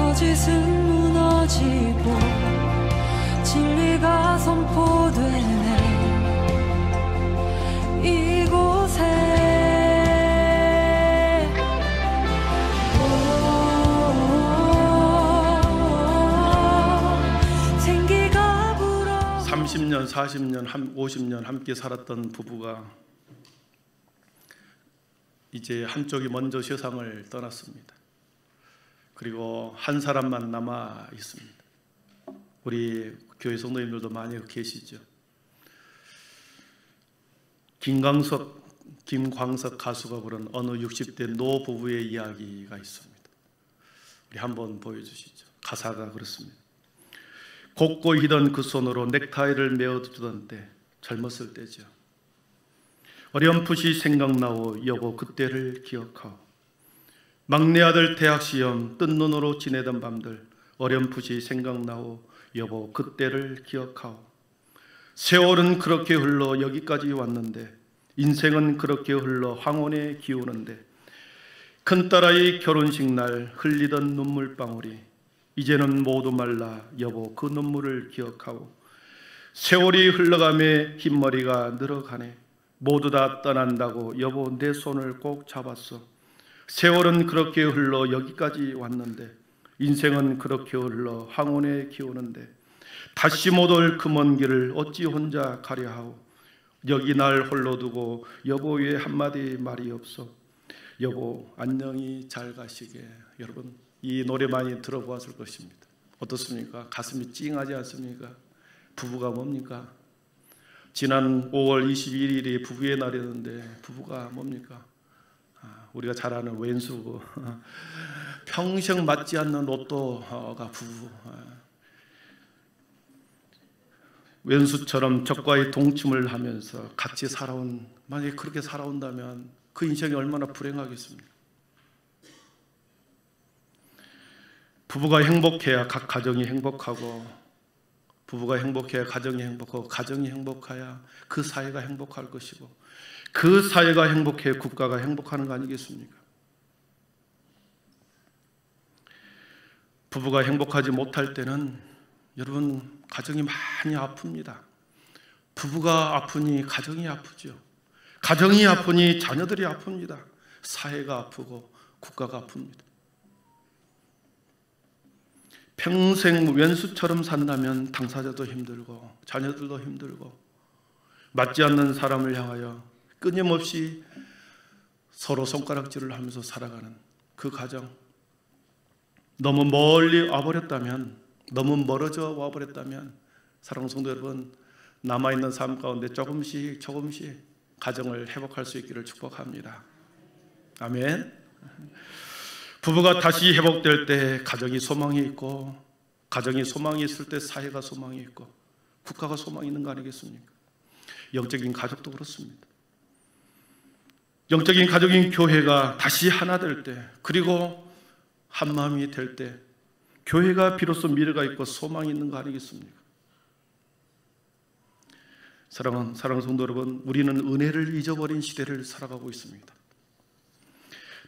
거짓은 무너지고 진리가 선포되네 이곳에. 생기가 불어 30년, 40년, 50년 함께 살았던 부부가 이제 한쪽이 먼저 세상을 떠났습니다. 그리고 한 사람만 남아 있습니다. 우리 교회 성도님들도 많이 계시죠. 김광석 가수가 부른 어느 60대 노 부부의 이야기가 있습니다. 우리 한번 보여주시죠. 가사가 그렇습니다. 곱고 희던 그 손으로 넥타이를 메어주던 때, 젊었을 때죠. 어렴풋이 생각나오 여보 그때를 기억하오. 막내 아들 대학시험 뜬 눈으로 지내던 밤들, 어렴풋이 생각나오 여보 그때를 기억하오. 세월은 그렇게 흘러 여기까지 왔는데, 인생은 그렇게 흘러 황혼에 기우는데, 큰딸아이 결혼식 날 흘리던 눈물방울이 이제는 모두 말라 여보 그 눈물을 기억하오. 세월이 흘러가며 흰머리가 늘어가네. 모두 다 떠난다고 여보 내 손을 꼭 잡았어. 세월은 그렇게 흘러 여기까지 왔는데, 인생은 그렇게 흘러 황혼에 기우는데, 다시 못 올 그 먼 길을 어찌 혼자 가려 하오. 여기 날 홀로 두고 여보 왜 한마디 말이 없어. 여보 안녕히 잘 가시게. 여러분 이 노래 많이 들어보았을 것입니다. 어떻습니까? 가슴이 찡하지 않습니까? 부부가 뭡니까? 지난 5월 21일이 부부의 날이었는데 부부가 뭡니까? 우리가 잘 아는 왼수고 평생 맞지 않는 로또가 부부. 왼수처럼 적과의 동침을 하면서 같이 살아온, 만약에 그렇게 살아온다면 그 인생이 얼마나 불행하겠습니까? 부부가 행복해야 각 가정이 행복하고, 부부가 행복해야 가정이 행복하고, 가정이 행복해야 그 사회가 행복할 것이고, 그 사회가 행복해야 국가가 행복하는 거 아니겠습니까? 부부가 행복하지 못할 때는 여러분 가정이 많이 아픕니다. 부부가 아프니 가정이 아프죠. 가정이 아프니 자녀들이 아픕니다. 사회가 아프고 국가가 아픕니다. 평생 왼수처럼 산다면 당사자도 힘들고 자녀들도 힘들고, 맞지 않는 사람을 향하여 끊임없이 서로 손가락질을 하면서 살아가는 그 가정, 너무 멀리 와버렸다면, 너무 멀어져 와버렸다면 사랑하는 성도 여러분, 남아있는 삶 가운데 조금씩 가정을 회복할 수 있기를 축복합니다. 아멘. 부부가 다시 회복될 때 가정이 소망이 있고, 가정이 소망이 있을 때 사회가 소망이 있고, 국가가 소망이 있는 거 아니겠습니까? 영적인 가족도 그렇습니다. 영적인 가족인 교회가 다시 하나 될 때, 그리고 한 마음이 될 때, 교회가 비로소 미래가 있고 소망이 있는 거 아니겠습니까? 사랑하는 성도 여러분, 우리는 은혜를 잊어버린 시대를 살아가고 있습니다.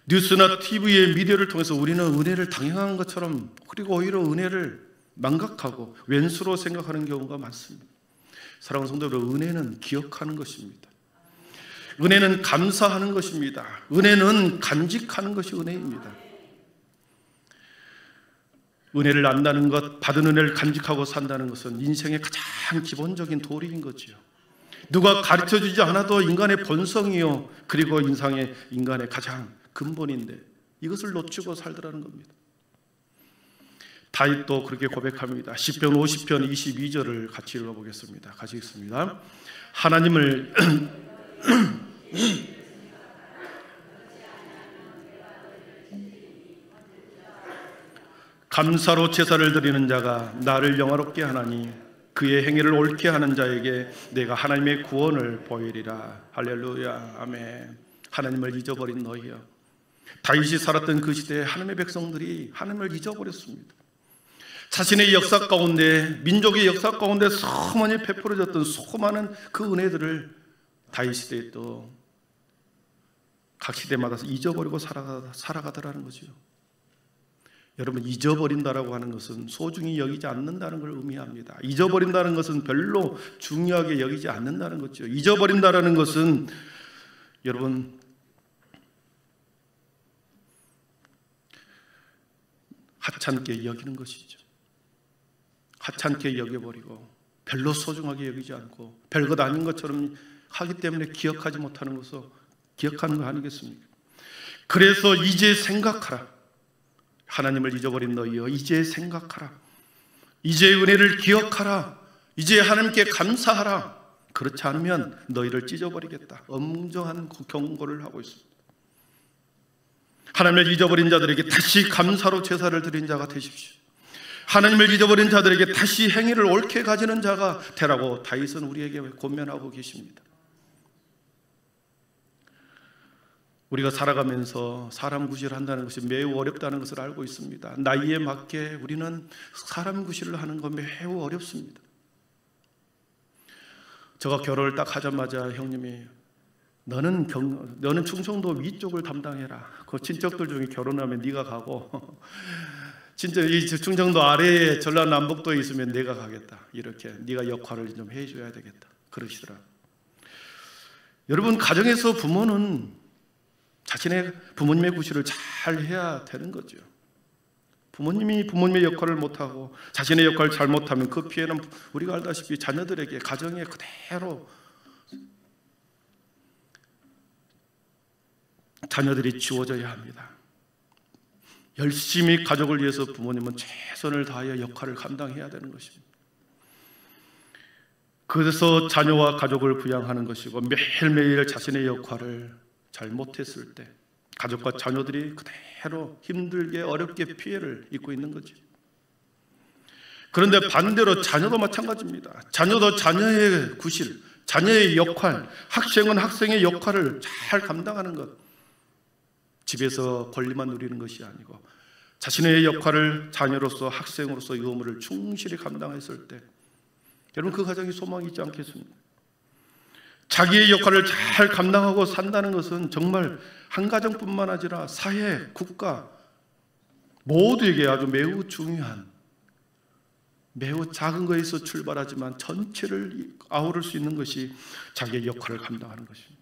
뉴스나 TV의 미디어를 통해서 우리는 은혜를 당연한 것처럼, 그리고 오히려 은혜를 망각하고 왼수로 생각하는 경우가 많습니다. 사랑하는 성도 여러분, 은혜는 기억하는 것입니다. 은혜는 감사하는 것입니다. 은혜는 간직하는 것이 은혜입니다. 은혜를 안다는 것, 받은 은혜를 간직하고 산다는 것은 인생의 가장 기본적인 도리인 거지요. 누가 가르쳐주지 않아도 인간의 본성이요, 그리고 인간의 가장 근본인데, 이것을 놓치고 살더라는 겁니다. 다윗도 그렇게 고백합니다. 시편 50편 22절을 같이 읽어보겠습니다. 같이 읽습니다. 하나님을 감사로 제사를 드리는 자가 나를 영화롭게 하나니 그의 행위를 옳게 하는 자에게 내가 하나님의 구원을 보이리라. 할렐루야. 아멘. 하나님을 잊어버린 너희여. 다윗이 살았던 그 시대에 하나님의 백성들이 하나님을 잊어버렸습니다. 자신의 역사 가운데, 민족의 역사 가운데 수많이 베풀어졌던 수많은 그 은혜들을 다윗 시대에 또 각 시대마다 잊어버리고 살아가더라는 거죠. 여러분, 잊어버린다라고 하는 것은 소중히 여기지 않는다는 걸 의미합니다. 잊어버린다는 것은 별로 중요하게 여기지 않는다는 거죠. 잊어버린다라는 것은 여러분, 하찮게 여기는 것이죠. 하찮게 여겨버리고 별로 소중하게 여기지 않고 별것 아닌 것처럼 하기 때문에 기억하지 못하는 것을 기억하는 거 아니겠습니까? 그래서 이제 생각하라. 하나님을 잊어버린 너희여, 이제 생각하라. 이제 은혜를 기억하라. 이제 하나님께 감사하라. 그렇지 않으면 너희를 찢어버리겠다. 엄정한 경고를 하고 있습니다. 하나님을 잊어버린 자들에게 다시 감사로 제사를 드린 자가 되십시오. 하나님을 잊어버린 자들에게 다시 행위를 옳게 가지는 자가 되라고 다윗은 우리에게 권면하고 계십니다. 우리가 살아가면서 사람 구실을 한다는 것이 매우 어렵다는 것을 알고 있습니다. 나이에 맞게 우리는 사람 구실을 하는 건 매우 어렵습니다. 제가 결혼을 딱 하자마자 형님이 너는 충청도 위쪽을 담당해라. 그 친척들 중에 결혼하면 네가 가고 진짜 이 충청도 아래에 전라남북도에 있으면 내가 가겠다. 이렇게 네가 역할을 좀 해줘야 되겠다. 그러시더라. 여러분, 가정에서 부모는 자신의 부모님의 구실을 잘 해야 되는 거죠. 부모님이 부모님의 역할을 못하고 자신의 역할을 잘못하면 그 피해는 우리가 알다시피 자녀들에게, 가정에 그대로 자녀들이 지워져야 합니다. 열심히 가족을 위해서 부모님은 최선을 다하여 역할을 감당해야 되는 것입니다. 그래서 자녀와 가족을 부양하는 것이고 매일매일 자신의 역할을 잘 못했을 때 가족과 자녀들이 그대로 힘들게 어렵게 피해를 입고 있는 거죠. 그런데 반대로 자녀도 마찬가지입니다. 자녀도 자녀의 구실, 자녀의 역할, 학생은 학생의 역할을 잘 감당하는 것, 집에서 권리만 누리는 것이 아니고 자신의 역할을 자녀로서, 학생으로서 이 의무를 충실히 감당했을 때 여러분, 그 가정이 소망이 있지 않겠습니까? 자기의 역할을 잘 감당하고 산다는 것은 정말 한 가정뿐만 아니라 사회, 국가 모두에게 아주 매우 중요한, 매우 작은 것에서 출발하지만 전체를 아우를 수 있는 것이 자기의 역할을 감당하는 것입니다.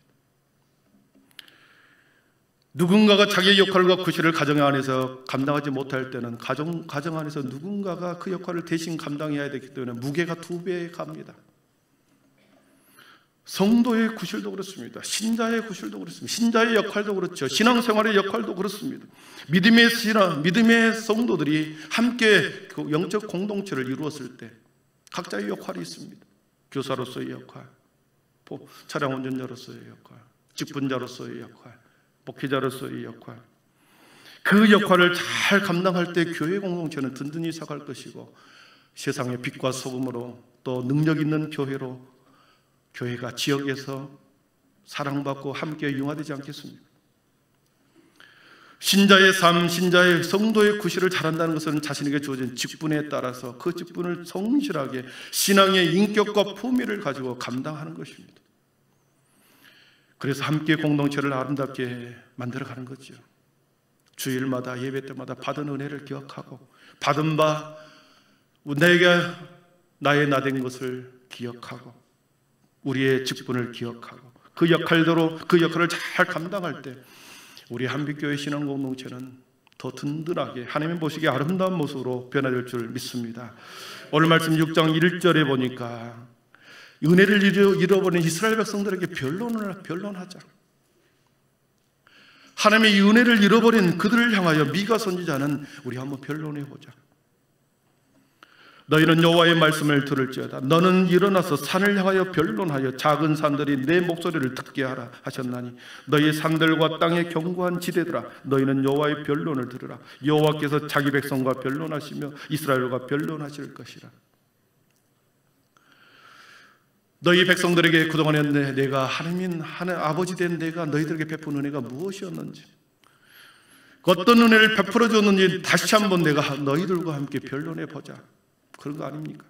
누군가가 자기의 역할과 구실을 가정 안에서 감당하지 못할 때는 가정 안에서 누군가가 그 역할을 대신 감당해야 되기 때문에 무게가 2배 갑니다. 성도의 구실도 그렇습니다. 신자의 구실도 그렇습니다. 신자의 역할도 그렇죠. 신앙생활의 역할도 그렇습니다. 믿음의 성도들이 함께 그 영적 공동체를 이루었을 때 각자의 역할이 있습니다. 교사로서의 역할, 차량 운전자로서의 역할, 직분자로서의 역할, 목회자로서의 역할. 그 역할을 잘 감당할 때 교회 공동체는 든든히 서갈 것이고 세상의 빛과 소금으로 또 능력 있는 교회로 교회가 지역에서 사랑받고 함께 융화되지 않겠습니까? 신자의 삶, 신자의 성도의 구실을 잘한다는 것은 자신에게 주어진 직분에 따라서 그 직분을 성실하게 신앙의 인격과 품위를 가지고 감당하는 것입니다. 그래서 함께 공동체를 아름답게 만들어가는 거죠. 주일마다 예배 때마다 받은 은혜를 기억하고 받은 바 내가 나의 나된 것을 기억하고 우리의 직분을 기억하고 그 역할대로 그 역할을 잘 감당할 때 우리 한빛교회 신앙공동체는 더 든든하게 하나님 보시기에 아름다운 모습으로 변화될 줄 믿습니다. 오늘 말씀 6장 1절에 보니까 은혜를 잃어버린 이스라엘 백성들에게 변론하자. 하나님의 이 은혜를 잃어버린 그들을 향하여 미가 선지자는 우리 한번 변론해보자. 너희는 여호와의 말씀을 들을지어다. 너는 일어나서 산을 향하여 변론하여 작은 산들이 내 목소리를 듣게 하라 하셨나니 너희 산들과 땅의 견고한 지대들아 너희는 여호와의 변론을 들으라. 여호와께서 자기 백성과 변론하시며 이스라엘과 변론하실 것이라. 너희 백성들에게 그동안에 내가 하나님 아버지 된 내가 너희들에게 베푼 은혜가 무엇이었는지, 어떤 은혜를 베풀어 줬는지 다시 한번 내가 너희들과 함께 변론해 보자. 그런 거 아닙니까?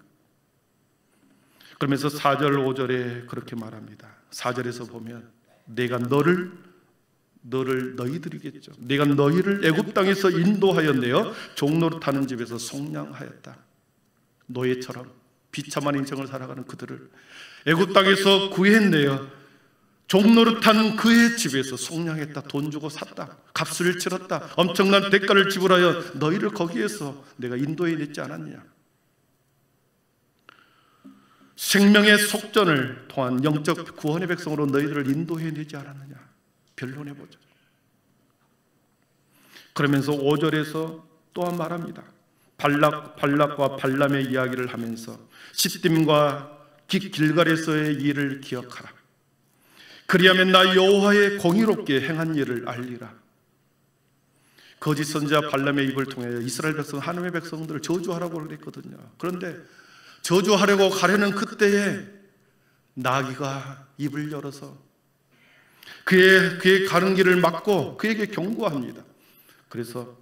그러면서 4절 5절에 그렇게 말합니다. 4절에서 보면 내가 너를 너희들이겠죠. 내가 너희를 애굽 땅에서 인도하여 내어 종노릇하는 집에서 속량하였다. 노예처럼 비참한 인생을 살아가는 그들을 애굽 땅에서 구해내어 종노릇한 그의 집에서 속량했다. 돈 주고 샀다. 값을 치렀다. 엄청난 대가를 지불하여 너희를 거기에서 내가 인도해냈지 않았느냐. 생명의 속전을 통한 영적 구원의 백성으로 너희들을 인도해내지 않았느냐. 변론해보자. 그러면서 5절에서 또한 말합니다. 발락과 발람의 이야기를 하면서 시딤과 길갈에서의 일을 기억하라. 그리하면 나 여호와의 공의롭게 행한 일을 알리라. 거짓 선지자 발람의 입을 통해 이스라엘 백성, 하나님의 백성들을 저주하라고 그랬거든요. 그런데 저주하려고 가려는 그때에 나귀가 입을 열어서 그의 가는 길을 막고 그에게 경고합니다. 그래서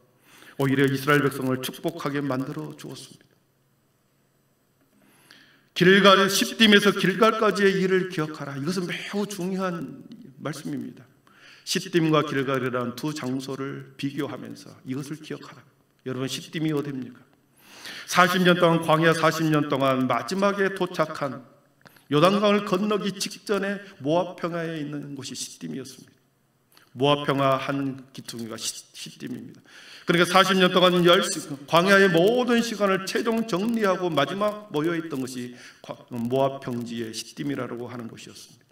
오히려 이스라엘 백성을 축복하게 만들어 주었습니다. 길갈, 시딤에서 길갈까지의 일을 기억하라. 이것은 매우 중요한 말씀입니다. 시딤과 길갈이라는 두 장소를 비교하면서 이것을 기억하라. 여러분, 시딤이 어디입니까? 40년 동안, 광야 40년 동안 마지막에 도착한 요단강을 건너기 직전에 모압 평야에 있는 곳이 시딤이었습니다. 모압 평야 한 기퉁이가 시딤입니다. 그러니까 40년 동안 광야의 모든 시간을 최종 정리하고 마지막 모여있던 것이 모압 평지의 시딤이라고 하는 곳이었습니다.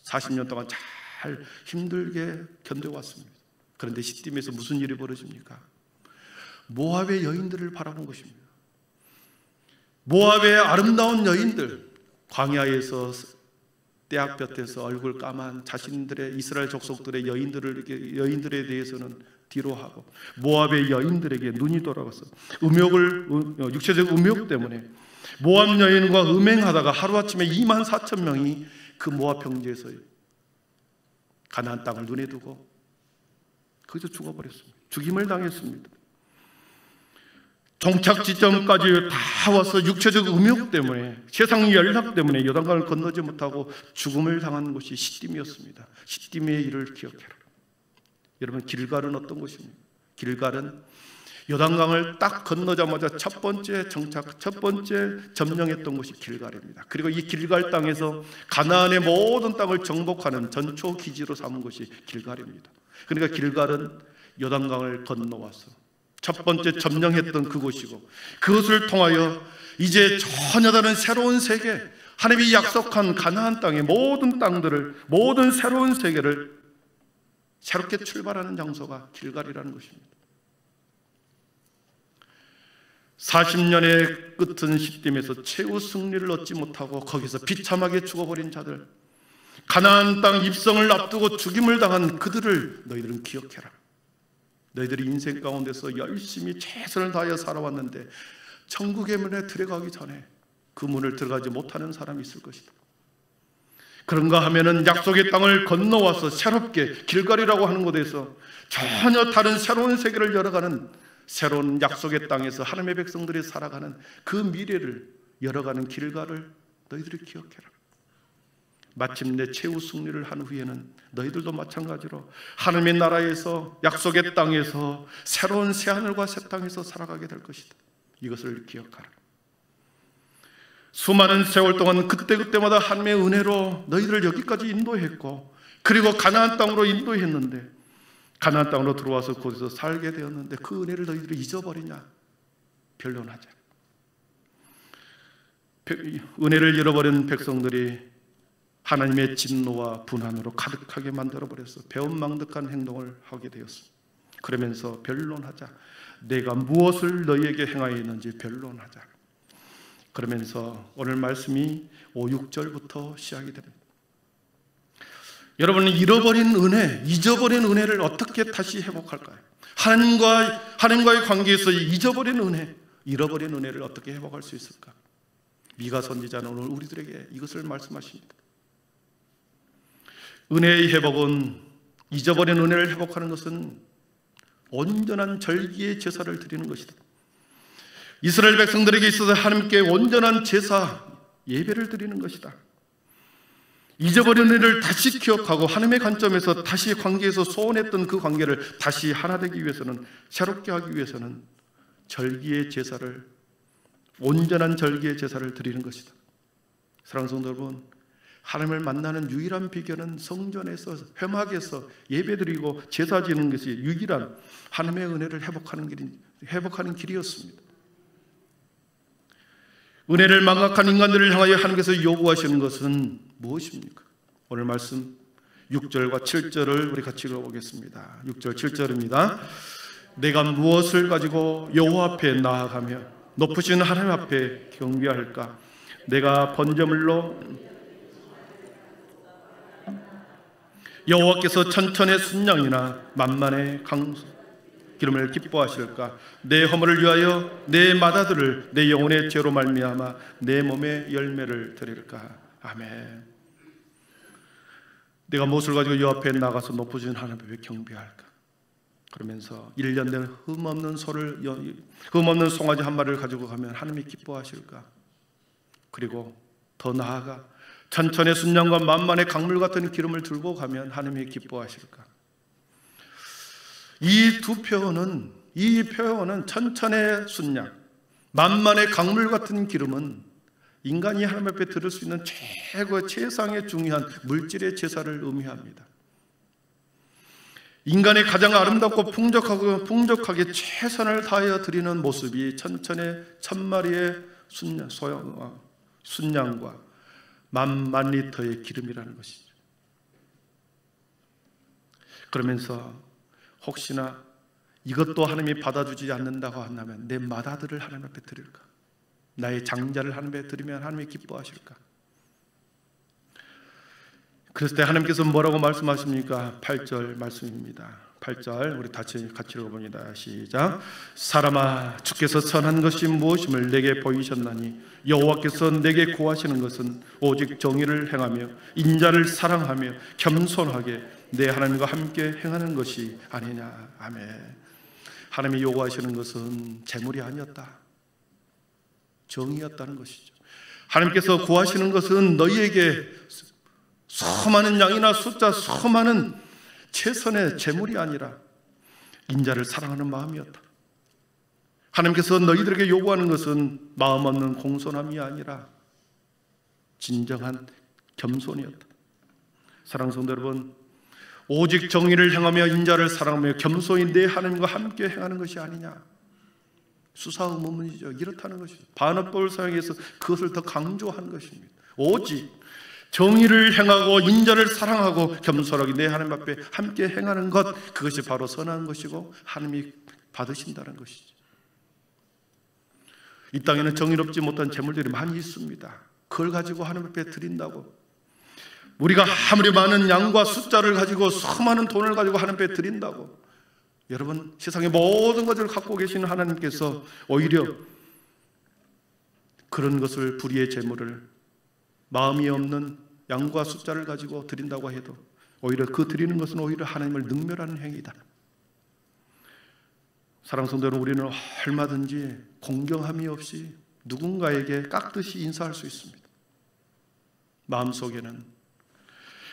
40년 동안 잘 힘들게 견뎌왔습니다. 그런데 시딤에서 무슨 일이 벌어집니까? 모압의 여인들을 바라본 것입니다. 모압의 아름다운 여인들, 광야에서 떼약볕에서 얼굴 까만 자신들의 이스라엘 족속들의 여인들에 대해서는 뒤로 하고 모압의 여인들에게 눈이 돌아가서 육체적 음욕 때문에 모압 여인과 음행하다가 하루아침에 24,000명이 그 모압 평지에서 가나안 땅을 눈에 두고 거기서 죽어버렸습니다. 죽임을 당했습니다. 종착 지점까지 다 와서 육체적 음욕 때문에, 세상 연락 때문에 요단강을 건너지 못하고 죽음을 당한 곳이 시딤이었습니다. 시딤의 일을 기억해라. 여러분, 길갈은 어떤 곳입니까? 길갈은 요단강을 딱 건너자마자 첫 번째 점령했던 곳이 길갈입니다. 그리고 이 길갈 땅에서 가나안의 모든 땅을 정복하는 전초 기지로 삼은 곳이 길갈입니다. 그러니까 길갈은 요단강을 건너와서 첫 번째 점령했던 그곳이고, 그것을 통하여 이제 전혀 다른 새로운 세계, 하나님이 약속한 가나안 땅의 모든 땅들을, 모든 새로운 세계를 새롭게 출발하는 장소가 길갈이라는 것입니다. 40년의 끝은 시딤에서 최후 승리를 얻지 못하고 거기서 비참하게 죽어버린 자들, 가나안 땅 입성을 앞두고 죽임을 당한 그들을 너희들은 기억해라. 너희들이 인생 가운데서 열심히 최선을 다하여 살아왔는데 천국의 문에 들어가기 전에 그 문을 들어가지 못하는 사람이 있을 것이다. 그런가 하면은 약속의 땅을 건너와서 새롭게 길갈이라고 하는 곳에서 전혀 다른 새로운 세계를 열어가는, 새로운 약속의 땅에서 하나님의 백성들이 살아가는 그 미래를 열어가는 길갈을 너희들이 기억해라. 마침내 최후 승리를 한 후에는 너희들도 마찬가지로 하나님의 나라에서, 약속의 땅에서 새로운 새하늘과 새 땅에서 살아가게 될 것이다. 이것을 기억하라. 수많은 세월 동안 그때그때마다 하나님의 은혜로 너희들을 여기까지 인도했고, 그리고 가나안 땅으로 인도했는데, 가나안 땅으로 들어와서 거기서 살게 되었는데 그 은혜를 너희들이 잊어버리냐? 변론하자. 은혜를 잃어버린 백성들이 하나님의 진노와 분한으로 가득하게 만들어버려서 배은망덕한 행동을 하게 되었습니다. 그러면서 변론하자. 내가 무엇을 너희에게 행하였는지 변론하자. 그러면서 오늘 말씀이 5, 6절부터 시작이 됩니다. 여러분은 잃어버린 은혜, 잊어버린 은혜를 어떻게 다시 회복할까요? 하나님과의 관계에서 잊어버린 은혜, 잃어버린 은혜를 어떻게 회복할 수 있을까? 미가 선지자는 오늘 우리들에게 이것을 말씀하십니다. 은혜의 회복은, 잊어버린 은혜를 회복하는 것은 온전한 절기의 제사를 드리는 것이다. 이스라엘 백성들에게 있어서 하나님께 온전한 제사, 예배를 드리는 것이다. 잊어버린 은혜를 다시 기억하고 하나님의 관점에서 다시 관계에서 소원했던 그 관계를 다시 하나 되기 위해서는, 새롭게 하기 위해서는 절기의 제사를, 온전한 절기의 제사를 드리는 것이다. 사랑하는 성도 여러분, 하나님을 만나는 유일한 비결은 성전에서, 회막에서 예배드리고 제사 지는 것이 유일한 하나님의 은혜를 회복하는 길이었습니다. 은혜를 망각한 인간들을 향하여 하나님께서 요구하시는 것은 무엇입니까? 오늘 말씀 6절과 7절을 우리 같이 읽어보겠습니다. 6절 7절입니다. 내가 무엇을 가지고 여호와 앞에 나아가며 높으신 하나님 앞에 경배할까? 내가 번제물로 여호와께서 천천의 순양이나 만만의 강수 기름을 기뻐하실까? 내 허물을 위하여 내 맏아들을 내 영혼의 죄로 말미암아 내 몸의 열매를 드릴까? 아멘. 내가 무엇을 가지고 여호와 앞에 나가서 높으신 하나님 앞에 경배할까? 그러면서 1년 된 흠없는 송아지 한 마리를 가지고 가면 하나님이 기뻐하실까? 그리고 더 나아가 천천의 순양과 만만의 강물 같은 기름을 들고 가면 하나님이 기뻐하실까? 이 표현은 천천의 순양, 만만의 강물 같은 기름은 인간이 하나님 앞에 드릴 수 있는 최상의 중요한 물질의 제사를 의미합니다. 인간이 가장 아름답고 풍족하게 최선을 다하여 드리는 모습이 천천의 1000마리의 순양과 10,000,000리터의 기름이라는 것이죠. 그러면서 혹시나 이것도 하나님이 받아주지 않는다고 한다면 내 맏아들을 하나님 앞에 드릴까? 나의 장자를 하나님 앞에 드리면 하나님이 기뻐하실까? 그랬을 때 하나님께서 뭐라고 말씀하십니까? 8절 말씀입니다. 8절 우리 같이 읽어봅니다. 시작. 사람아, 주께서 선한 것이 무엇임을 내게 보이셨나니 여호와께서 내게 구하시는 것은 오직 정의를 행하며 인자를 사랑하며 겸손하게 내 하나님과 함께 행하는 것이 아니냐. 아멘. 하나님이 요구하시는 것은 재물이 아니었다, 정의였다는 것이죠. 하나님께서 구하시는 것은 너희에게 수많은 양이나 숫자 수많은 최선의 재물이 아니라 인자를 사랑하는 마음이었다. 하나님께서 너희들에게 요구하는 것은 마음 없는 공손함이 아니라 진정한 겸손이었다. 사랑하는 성도 여러분, 오직 정의를 행하며 인자를 사랑하며 겸손히 내 하나님과 함께 행하는 것이 아니냐. 수사의문문이죠. 이렇다는 것이죠. 반어법을 사용해서 그것을 더 강조한 것입니다. 오직 정의를 행하고 인자를 사랑하고 겸손하게 내 하나님 앞에 함께 행하는 것, 그것이 바로 선한 것이고 하나님이 받으신다는 것이죠. 이 땅에는 정의롭지 못한 재물들이 많이 있습니다. 그걸 가지고 하나님 앞에 드린다고, 우리가 아무리 많은 양과 숫자를 가지고 수많은 돈을 가지고 하나님 앞에 드린다고, 여러분, 세상의 모든 것을 갖고 계시는 하나님께서 오히려 그런 것을, 불의의 재물을 마음이 없는 양과 숫자를 가지고 드린다고 해도 오히려 그 드리는 것은 오히려 하나님을 능멸하는 행위다. 사랑하는 성도 여러분, 우리는 얼마든지 공경함이 없이 누군가에게 깍듯이 인사할 수 있습니다. 마음속에는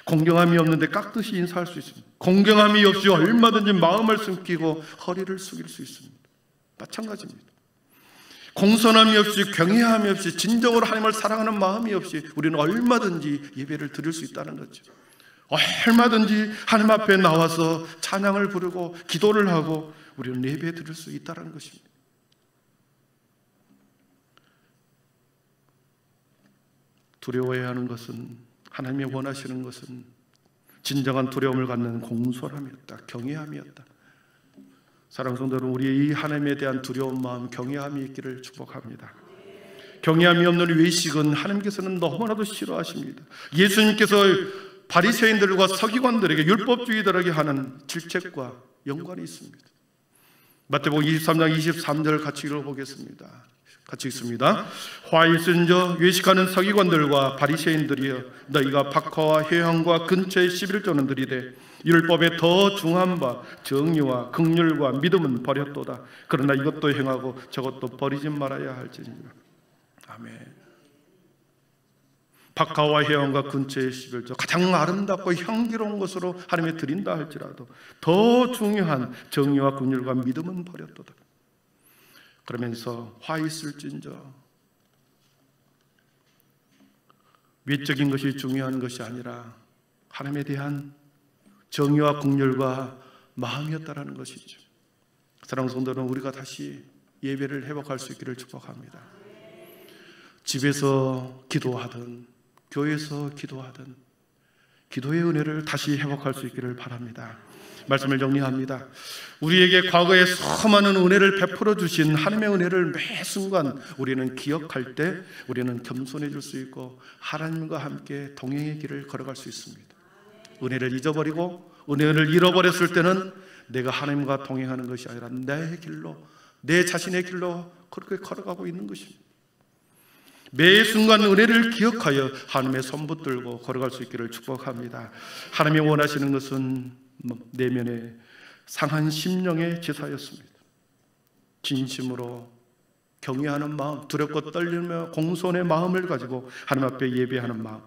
공경함이 없는데 깍듯이 인사할 수 있습니다. 공경함이 없이 얼마든지 마음을 숨기고 허리를 숙일 수 있습니다. 마찬가지입니다. 공손함이 없이, 경외함이 없이, 진정으로 하나님을 사랑하는 마음이 없이 우리는 얼마든지 예배를 드릴 수 있다는 거죠. 얼마든지 하나님 앞에 나와서 찬양을 부르고 기도를 하고 우리는 예배 드릴 수 있다는 것입니다. 두려워해야 하는 것은, 하나님이 원하시는 것은 진정한 두려움을 갖는 공손함이었다, 경외함이었다. 사랑하는 성도 여러분, 우리의 이 하나님에 대한 두려운 마음, 경외함이 있기를 축복합니다. 경외함이 없는 외식은 하나님께서는 너무나도 싫어하십니다. 예수님께서 바리새인들과 서기관들에게, 율법주의들에게 하는 질책과 연관이 있습니다. 마태복음 23장 23절 같이 읽어보겠습니다. 같이 읽습니다. 화 있은 저 외식하는 서기관들과 바리새인들이여, 너희가 박화와 회향과 근처의 11조는 들이되 율법에 더 중한 바 정의와 긍휼과 믿음은 버렸도다. 그러나 이것도 행하고 저것도 버리지 말아야 할지니라. 아멘. 박하와 해안과 근처의 11조 가장 아름답고 향기로운 것으로 하나님에 드린다 할지라도 더 중요한 정의와 긍휼과 믿음은 버렸도다. 그러면서 화 있을진저 외적인 것이 중요한 것이 아니라 하나님에 대한 정의와 긍휼과 마음이었다라는 것이죠. 사랑하는 성도는 우리가 다시 예배를 회복할 수 있기를 축복합니다. 집에서 기도하든 교회에서 기도하든 기도의 은혜를 다시 회복할 수 있기를 바랍니다. 말씀을 정리합니다. 우리에게 과거에 수많은 은혜를 베풀어 주신 하나님의 은혜를 매 순간 우리는 기억할 때 우리는 겸손해질 수 있고 하나님과 함께 동행의 길을 걸어갈 수 있습니다. 은혜를 잊어버리고 은혜를 잃어버렸을 때는 내가 하나님과 동행하는 것이 아니라 내 길로, 내 자신의 길로 그렇게 걸어가고 있는 것입니다. 매 순간 은혜를 기억하여 하나님의 손 붙들고 걸어갈 수 있기를 축복합니다. 하나님이 원하시는 것은 내면의 상한 심령의 제사였습니다. 진심으로 경외하는 마음, 두렵고 떨리며 공손의 마음을 가지고 하나님 앞에 예배하는 마음,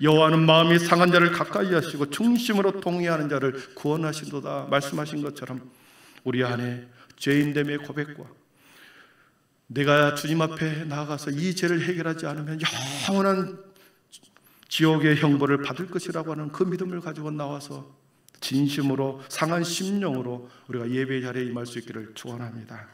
여호와는 마음이 상한 자를 가까이 하시고 중심으로 동의하는 자를 구원하신도다 말씀하신 것처럼 우리 안에 죄인됨의 고백과 내가 주님 앞에 나아가서 이 죄를 해결하지 않으면 영원한 지옥의 형벌을 받을 것이라고 하는 그 믿음을 가지고 나와서 진심으로 상한 심령으로 우리가 예배 자리에 임할 수 있기를 축원합니다.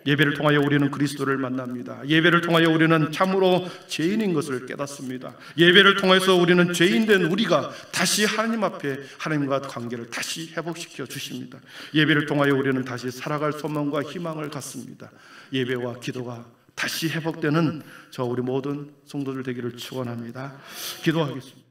예배를 통하여 우리는 그리스도를 만납니다. 예배를 통하여 우리는 참으로 죄인인 것을 깨닫습니다. 예배를 통해서 우리는 죄인된 우리가 다시 하나님 앞에 하나님과 관계를 다시 회복시켜 주십니다. 예배를 통하여 우리는 다시 살아갈 소망과 희망을 갖습니다. 예배와 기도가 다시 회복되는 저 우리 모든 성도들 되기를 축원합니다. 기도하겠습니다.